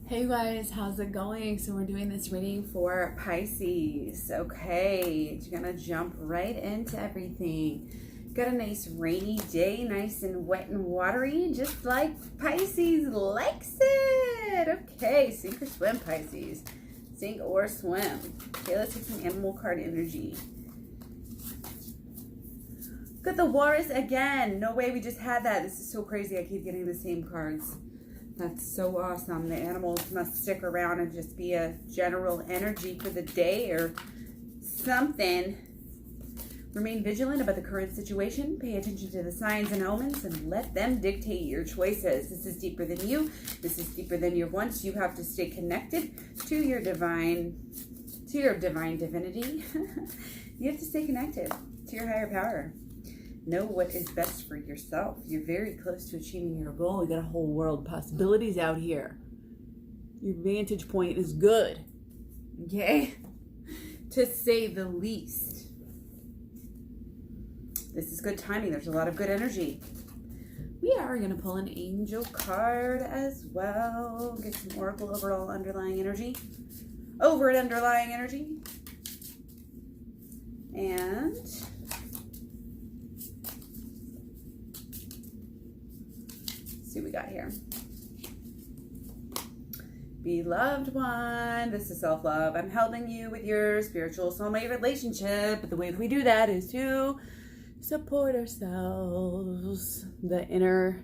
Hey you guys, how's it going? So we're doing this reading for Pisces. Okay, you're gonna jump right into everything. Got a nice rainy day, nice and wet and watery, just like Pisces likes it. Okay, sink or swim, Pisces. Sink or swim. Okay, let's take some animal card energy. Got the Walrus again. No way we just had that. This is so crazy. I keep getting the same cards. That's so awesome. The animals must stick around and just be a general energy for the day or something. Remain vigilant about the current situation. Pay attention to the signs and omens and let them dictate your choices. This is deeper than you. This is deeper than your wants. You have to stay connected to your divine divinity. You have to stay connected to your higher power. Know what is best for yourself. You're very close to achieving your goal. You got a whole world of possibilities out here. Your vantage point is good. Okay? To say the least. This is good timing. There's a lot of good energy. We are going to pull an angel card as well. Get some oracle overall underlying energy. Underlying energy. And see what we got here. Beloved one, this is self-love. I'm helping you with your spiritual soulmate relationship, but the way we do that is to support ourselves. The inner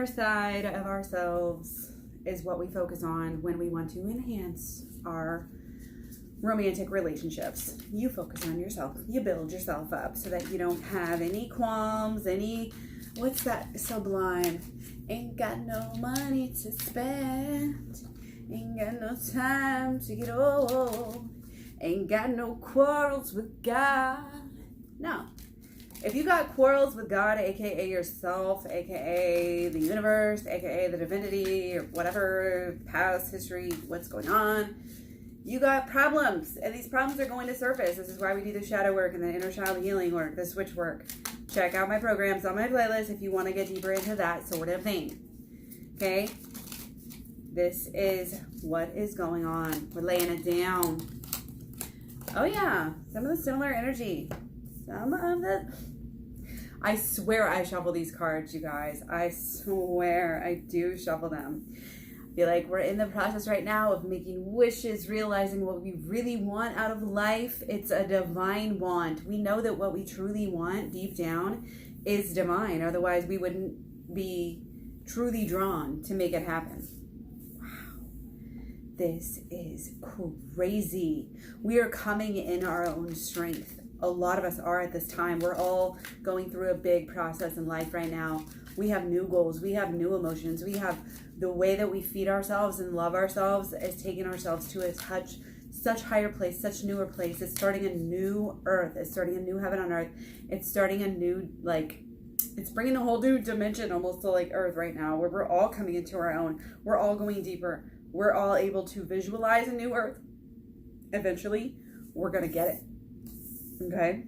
side of ourselves is what we focus on when we want to enhance our romantic relationships. You focus on yourself. You build yourself up so that you don't have any qualms, what's that sublime? Ain't got no money to spend. Ain't got no time to get old. Ain't got no quarrels with God. No. If you got quarrels with God, aka yourself, aka the universe, aka the divinity, or whatever, past history, what's going on, you got problems. And these problems are going to surface. This is why we do the shadow work and the inner child healing work, the switch work. Check out my programs on my playlist if you want to get deeper into that sort of thing. Okay? This is what is going on. We're laying it down. Oh yeah, some of the similar energy. I swear I shuffle these cards, you guys. I swear I do shuffle them. I feel like we're in the process right now of making wishes, realizing what we really want out of life. It's a divine want. We know that what we truly want deep down is divine. Otherwise, we wouldn't be truly drawn to make it happen. Wow. This is crazy. We are coming in our own strength. A lot of us are at this time. We're all going through a big process in life right now. We have new goals. We have new emotions. We have the way that we feed ourselves and love ourselves is taking ourselves to such higher place, such newer place. It's starting a new earth. It's starting a new heaven on earth. It's starting a new, it's bringing a whole new dimension almost to earth right now, where we're all coming into our own. We're all going deeper. We're all able to visualize a new earth. Eventually, we're going to get it. Okay?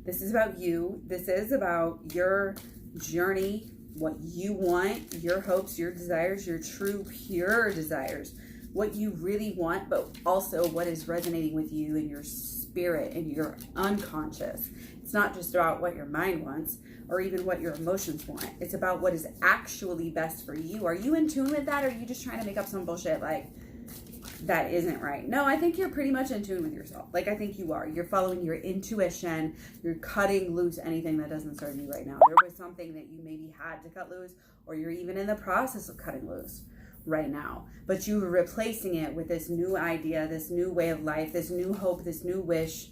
This is about you. This is about your journey, what you want, your hopes, your desires, your true, pure desires, what you really want, but also what is resonating with you in your spirit and your unconscious. It's not just about what your mind wants or even what your emotions want. It's about what is actually best for you. Are you in tune with that, or are you just trying to make up some bullshit that isn't right? No, I think you're pretty much in tune with yourself. I think you are. You're following your intuition. You're cutting loose anything that doesn't serve you right now. There was something that you maybe had to cut loose, or you're even in the process of cutting loose right now. But you're replacing it with this new idea, this new way of life, this new hope, this new wish.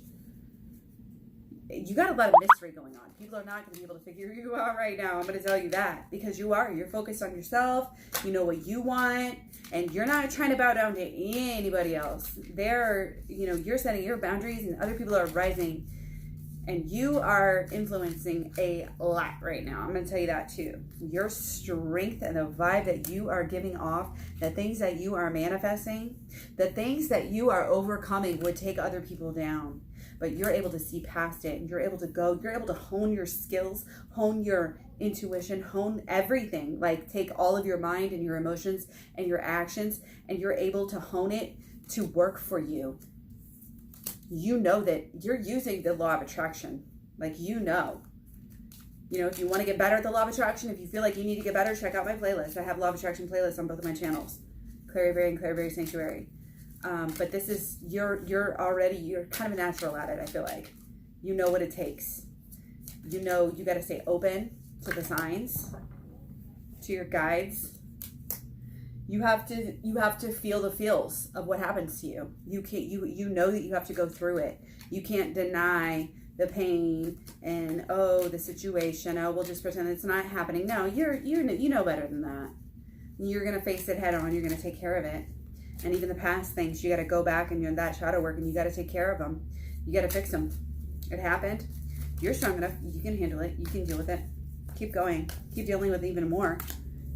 You got a lot of mystery going on. People are not going to be able to figure you out right now. I'm going to tell you that, because you're focused on yourself. You know what you want, and you're not trying to bow down to anybody else. You're setting your boundaries, and other people are rising, and you are influencing a lot right now. I'm going to tell you that too. Your strength and the vibe that you are giving off, the things that you are manifesting, the things that you are overcoming would take other people down. but you're able to see past it, and you're able to hone your skills, hone your intuition, hone everything. Like, take all of your mind and your emotions and your actions, and you're able to hone it to work for you. You know that you're using the law of attraction. Like, if you want to get better at the law of attraction, if you feel like you need to get better, check out my playlist. I have law of attraction playlists on both of my channels, Klairee Berry and Klairee Berry Sanctuary. But this is, you're kind of a natural at it, I feel like. You know what it takes. You know you got to stay open to the signs, to your guides. You have to feel the feels of what happens to you. You know that you have to go through it. You can't deny the pain and the situation. We'll just pretend it's not happening. No, you know better than that. You're gonna face it head on. You're gonna take care of it. And even the past things, you got to go back and you're in that shadow work, and you got to take care of them. You got to fix them. It happened. You're strong enough. You can handle it. You can deal with it. Keep going. Keep dealing with even more.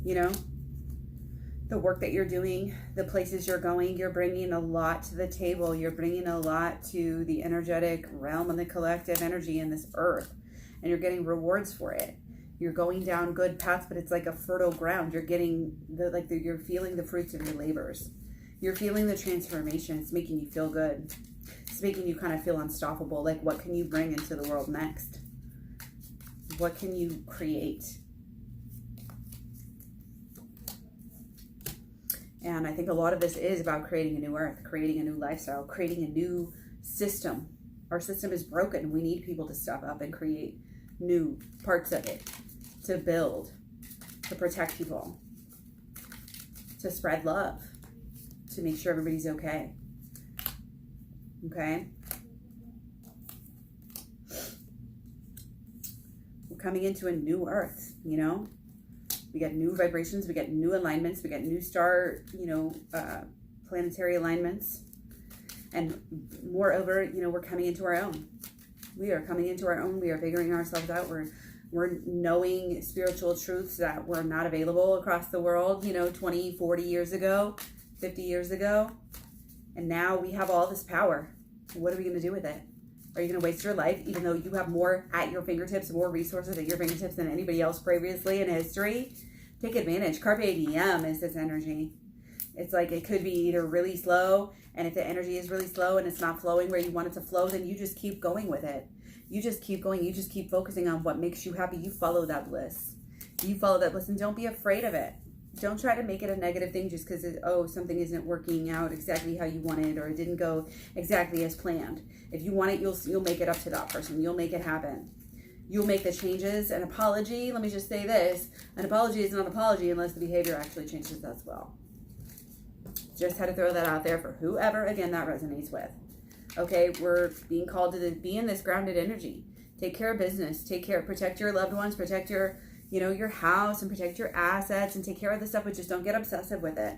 The work that you're doing, the places you're going, you're bringing a lot to the table. You're bringing a lot to the energetic realm and the collective energy in this earth, and you're getting rewards for it. You're going down good paths, but it's like a fertile ground. You're getting you're feeling the fruits of your labors. You're feeling the transformation. It's making you feel good. It's making you kind of feel unstoppable. Like, what can you bring into the world next? What can you create? And I think a lot of this is about creating a new earth, creating a new lifestyle, creating a new system. Our system is broken. We need people to step up and create new parts of it, to build, to protect people, to spread love, to make sure everybody's okay. Okay? We're coming into a new earth, We got new vibrations, we got new alignments, we got new star, planetary alignments. And moreover, we're coming into our own. We are coming into our own. We are figuring ourselves out. We're knowing spiritual truths that were not available across the world, 20, 40 years ago, 50 years ago. And now we have all this power. What are we going to do with it? Are you going to waste your life, even though you have more at your fingertips, more resources at your fingertips than anybody else previously in history? Take advantage. Carpe diem is this energy. It's like it could be either really slow, and if the energy is really slow and it's not flowing where you want it to flow, then you just keep going with it. You just keep going. You just keep focusing on what makes you happy. You follow that bliss. You follow that bliss, and don't be afraid of it. Don't try to make it a negative thing just because something isn't working out exactly how you wanted, or it didn't go exactly as planned. If you want it, you'll make it up to that person. You'll make it happen. You'll make the changes. An apology, let me just say this, an apology is not an apology unless the behavior actually changes as well. Just had to throw that out there for whoever, again, that resonates with. Okay, we're being called to be in this grounded energy. Take care of business. Protect your loved ones, protect your house, and protect your assets, and take care of the stuff, but just don't get obsessive with it.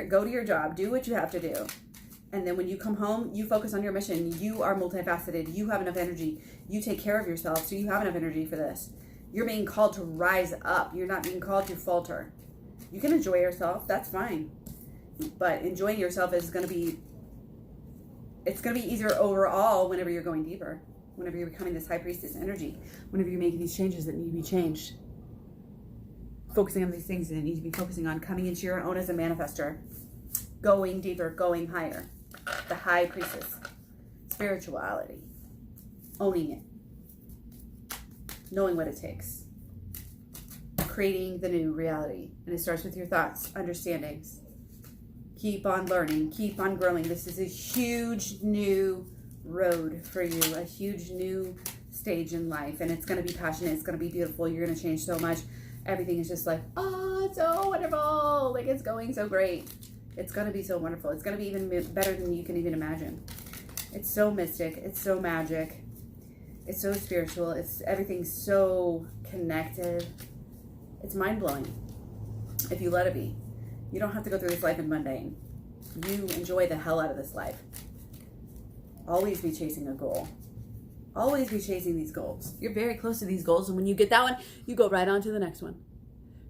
Go to your job, do what you have to do. And then when you come home, you focus on your mission. You are multifaceted. You have enough energy. You take care of yourself, so you have enough energy for this. You're being called to rise up. You're not being called to falter. You can enjoy yourself. That's fine. But enjoying yourself is going to be easier overall whenever you're going deeper. Whenever you're becoming this high priestess energy, whenever you're making these changes that need to be changed, focusing on these things that need to be focusing on, coming into your own as a manifester, going deeper, going higher, the high priestess, spirituality, owning it, knowing what it takes, creating the new reality. And it starts with your thoughts, understandings. Keep on learning, keep on growing. This is a huge new road for you, a huge new stage in life, and it's going to be passionate, it's going to be beautiful, you're going to change so much. Everything is just like, it's so wonderful, like it's going so great. It's going to be so wonderful. It's going to be even better than you can even imagine. It's so mystic, it's so magic, it's so spiritual, everything's so connected. It's mind-blowing if you let it be. You don't have to go through this life in mundane. You enjoy the hell out of this life. Always be chasing a goal. Always be chasing these goals. You're very close to these goals, and when you get that one, you go right on to the next one.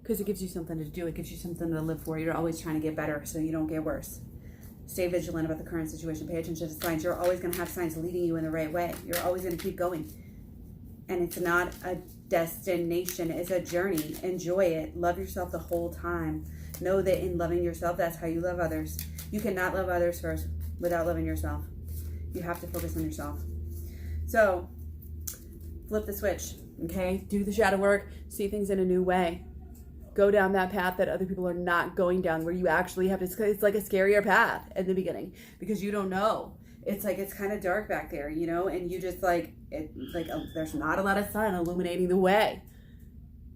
Because it gives you something to do. It gives you something to live for. You're always trying to get better so you don't get worse. Stay vigilant about the current situation. Pay attention to signs. You're always going to have signs leading you in the right way. You're always going to keep going. And it's not a destination. It's a journey. Enjoy it. Love yourself the whole time. Know that in loving yourself, that's how you love others. You cannot love others first without loving yourself. You have to focus on yourself. So, flip the switch, okay? Do the shadow work. See things in a new way. Go down that path that other people are not going down, where you actually have to, it's like a scarier path at the beginning because you don't know. It's like, it's kind of dark back there, you know, and you just like, there's not a lot of sun illuminating the way,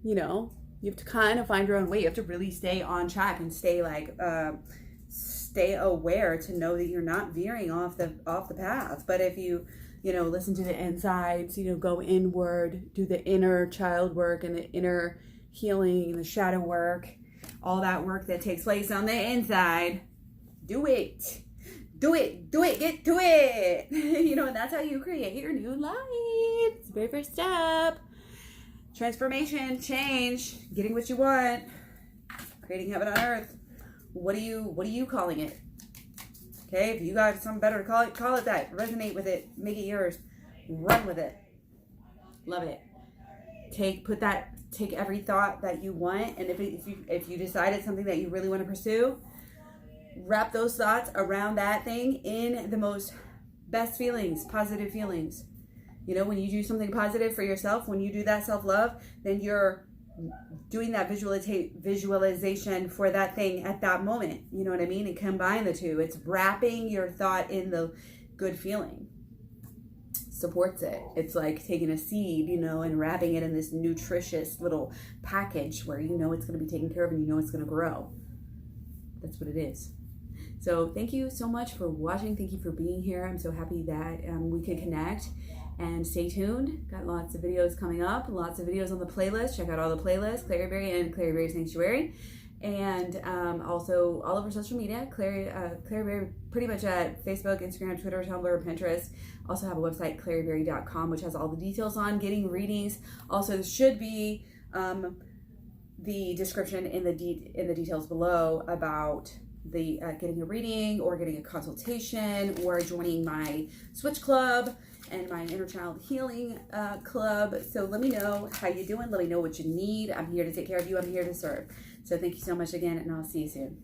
you know. You have to kind of find your own way. You have to really stay on track and stay like, stay aware to know that you're not veering off the path. But if you know, listen to the insides, you know, go inward, do the inner child work and the inner healing, the shadow work, all that work that takes place on the inside. Do it, get to it. You know, and that's how you create your new life. It's the very first step. Transformation, change, getting what you want, creating heaven on earth. What are you calling it? Okay, if you got something better to call it that. Resonate with it, make it yours, run with it, love it. Take every thought that you want, and if you decide it's something that you really want to pursue, wrap those thoughts around that thing in the most best feelings, positive feelings. You know, when you do something positive for yourself, when you do that self-love, then you're doing that visualization for that thing at that moment. You know what I mean? And combine the two. It's wrapping your thought in the good feeling. Supports it. It's like taking a seed, you know, and wrapping it in this nutritious little package where you know it's going to be taken care of and you know it's going to grow. That's what it is. So thank you so much for watching. Thank you for being here. I'm so happy that we could connect. And stay tuned. Got lots of videos coming up. Lots of videos on the playlist. Check out all the playlists. Klairee Berry and Klairee Berry Sanctuary. And also all over social media. Klairee Berry pretty much at Facebook, Instagram, Twitter, Tumblr, Pinterest. Also have a website, KlairieBerry.com, which has all the details on getting readings. Also, there should be the description in the details below about the getting a reading or getting a consultation or joining my Switch Club and my inner child healing club. So let me know how you're doing. Let me know what you need. I'm here to take care of you. I'm here to serve. So thank you so much again, and I'll see you soon.